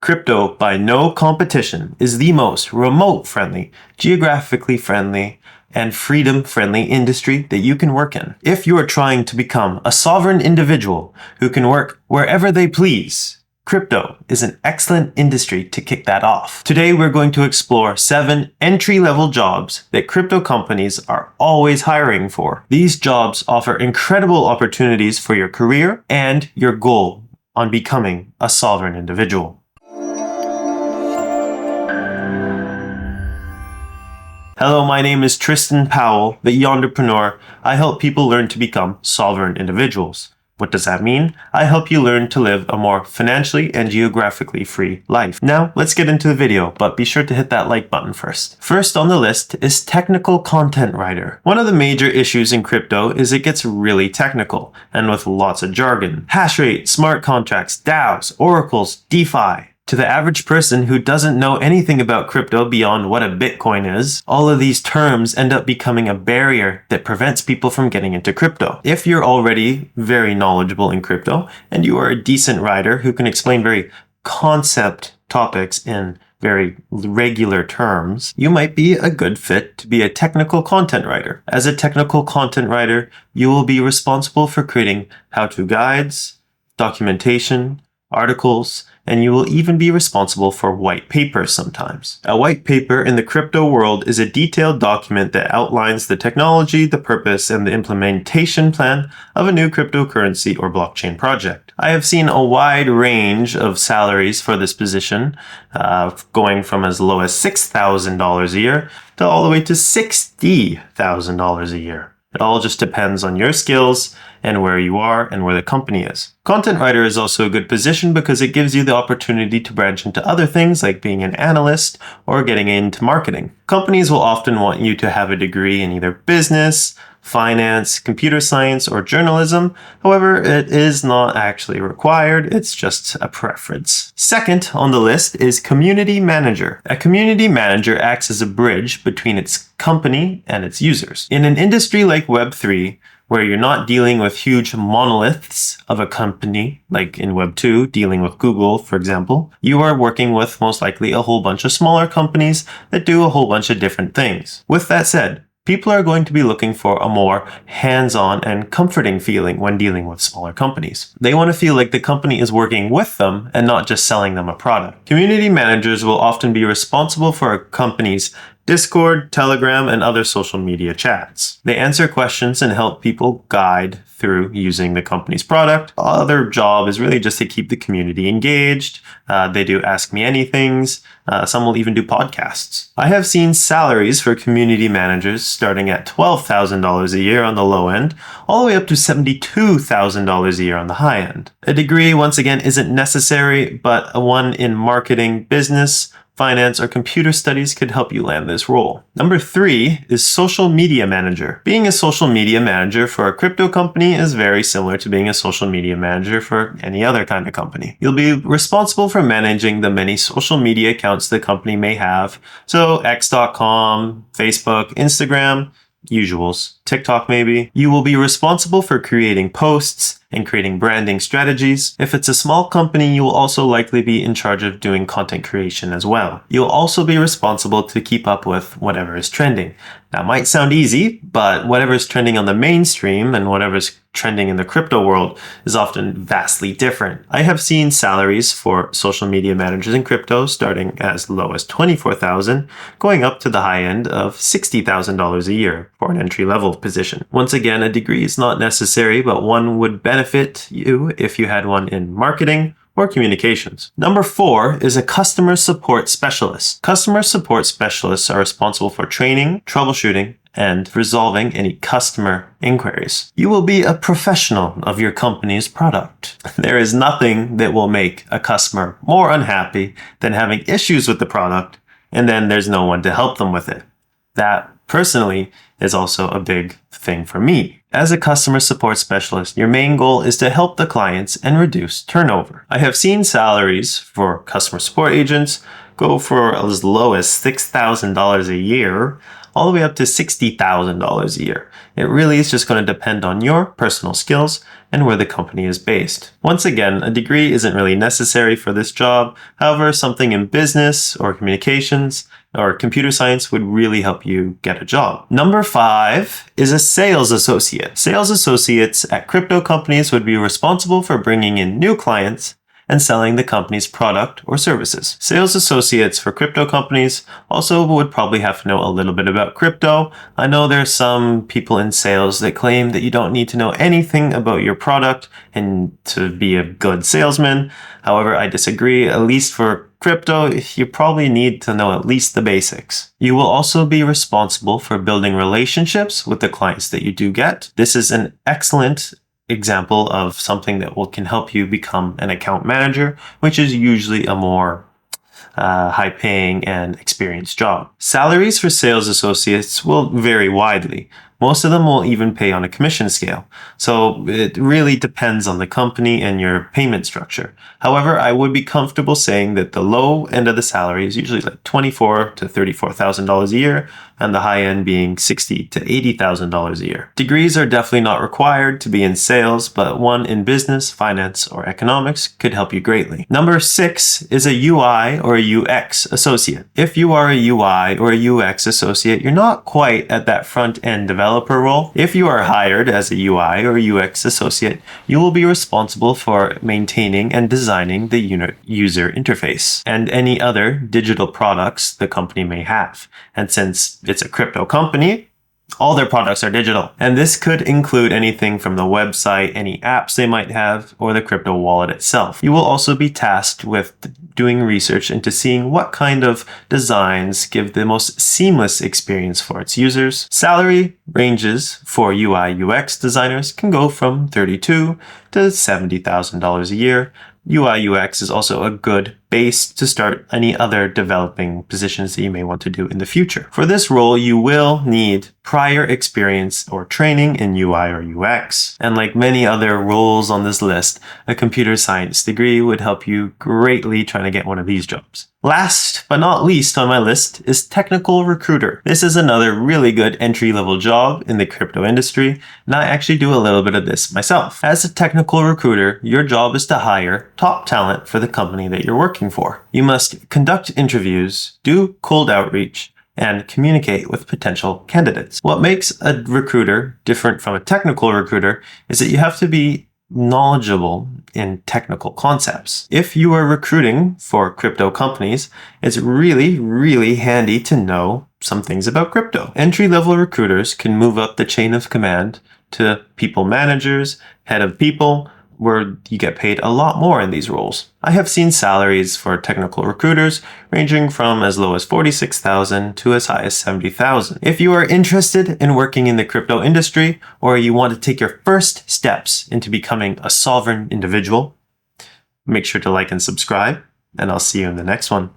Crypto, by no competition, is the most remote-friendly, geographically friendly, and freedom-friendly industry that you can work in. If you are trying to become a sovereign individual who can work wherever they please, crypto is an excellent industry to kick that off. Today, we're going to explore 7 entry-level jobs that crypto companies are always hiring for. These jobs offer incredible opportunities for your career and your goal on becoming a sovereign individual. Hello, my name is Tristan Powell, the Yonderpreneur. I help people learn to become sovereign individuals. What does that mean? I help you learn to live a more financially and geographically free life. Now, let's get into the video, but be sure to hit that like button first. First on the list is technical content writer. One of the major issues in crypto is it gets really technical, and with lots of jargon. Hash rate, smart contracts, DAOs, oracles, DeFi. To the average person who doesn't know anything about crypto beyond what a Bitcoin is, all of these terms end up becoming a barrier that prevents people from getting into crypto. If you're already very knowledgeable in crypto and you are a decent writer who can explain very concept topics in very regular terms, you might be a good fit to be a technical content writer. As a technical content writer, you will be responsible for creating how-to guides, documentation, articles, and you will even be responsible for white papers sometimes. A white paper in the crypto world is a detailed document that outlines the technology, the purpose, and the implementation plan of a new cryptocurrency or blockchain project. I have seen a wide range of salaries for this position, going from as low as $6,000 a year to all the way to $60,000 a year. It all just depends on your skills and where you are and where the company is. Content writer is also a good position because it gives you the opportunity to branch into other things like being an analyst or getting into marketing. Companies will often want you to have a degree in either business, finance, computer science, or journalism. However, it is not actually required. It's just a preference. Second on the list is community manager. A community manager acts as a bridge between its company and its users. In an industry like Web3, where you're not dealing with huge monoliths of a company, like in Web 2, dealing with Google, for example, you are working with most likely a whole bunch of smaller companies that do a whole bunch of different things. With that said, people are going to be looking for a more hands-on and comforting feeling when dealing with smaller companies. They want to feel like the company is working with them and not just selling them a product. Community managers will often be responsible for a company's Discord, Telegram, and other social media chats. They answer questions and help people guide through using the company's product. Their job is really just to keep the community engaged. They do Ask Me Anythings. Some will even do podcasts. I have seen salaries for community managers starting at $12,000 a year on the low end, all the way up to $72,000 a year on the high end. A degree, once again, isn't necessary, but one in marketing, business, finance, or computer studies could help you land this role. Number 3 is social media manager. Being a social media manager for a crypto company is very similar to being a social media manager for any other kind of company. You'll be responsible for managing the many social media accounts the company may have. So X.com, Facebook, Instagram, usuals, TikTok maybe. You will be responsible for creating posts and creating branding strategies. If it's a small company, you will also likely be in charge of doing content creation as well. You'll also be responsible to keep up with whatever is trending. That might sound easy, but whatever is trending on the mainstream and whatever is trending in the crypto world is often vastly different. I have seen salaries for social media managers in crypto starting as low as $24,000, going up to the high end of $60,000 a year for an entry-level position. Once again, a degree is not necessary, but one would benefit you if you had one in marketing or communications. Number 4 is a customer support specialist. Customer support specialists are responsible for training, troubleshooting, and resolving any customer inquiries. You will be a professional of your company's product. There is nothing that will make a customer more unhappy than having issues with the product, and then there's no one to help them with it. That, personally, is also a big thing for me. As a customer support specialist, your main goal is to help the clients and reduce turnover. I have seen salaries for customer support agents go for as low as $6,000 a year, all the way up to $60,000 a year. It really is just going to depend on your personal skills and where the company is based. Once again, a degree isn't really necessary for this job. However, something in business or communications or computer science would really help you get a job. Number 5 is a sales associate. Sales associates at crypto companies would be responsible for bringing in new clients and selling the company's product or services. Sales associates for crypto companies also would probably have to know a little bit about crypto. I know there's some people in sales that claim that you don't need to know anything about your product and to be a good salesman. However, I disagree. At least for crypto, you probably need to know at least the basics. You will also be responsible for building relationships with the clients that you do get. This is an excellent example of something that can help you become an account manager, which is usually a more high paying and experienced job. Salaries for sales associates will vary widely. Most of them will even pay on a commission scale. So it really depends on the company and your payment structure. However, I would be comfortable saying that the low end of the salary is usually like $24,000 to $34,000 a year, and the high end being $60,000 to $80,000 a year. Degrees are definitely not required to be in sales, but one in business, finance, or economics could help you greatly. Number 6 is a UI or a UX associate. If you are a UI or a UX associate, you're not quite at that front end developer role. If you are hired as a UI or UX associate, you will be responsible for maintaining and designing the user interface and any other digital products the company may have. And since it's a crypto company, all their products are digital. And this could include anything from the website, any apps they might have, or the crypto wallet itself. You will also be tasked with doing research into seeing what kind of designs give the most seamless experience for its users. Salary ranges for UI UX designers can go from $32,000 to $70,000 a year. UI UX is also a good base to start any other developing positions that you may want to do in the future. For this role, you will need prior experience or training in UI or UX. And like many other roles on this list, a computer science degree would help you greatly trying to get one of these jobs. Last but not least on my list is technical recruiter. This is another really good entry-level job in the crypto industry, and I actually do a little bit of this myself. As a technical recruiter, your job is to hire top talent for the company that you're working for. You must conduct interviews, do cold outreach, and communicate with potential candidates. What makes a recruiter different from a technical recruiter is that you have to be knowledgeable in technical concepts. If you are recruiting for crypto companies, it's really, really handy to know some things about crypto. Entry-level recruiters can move up the chain of command to people managers, head of people, where you get paid a lot more in these roles. I have seen salaries for technical recruiters ranging from as low as $46,000 to as high as $70,000. If you are interested in working in the crypto industry, or you want to take your first steps into becoming a sovereign individual, make sure to like and subscribe, and I'll see you in the next one.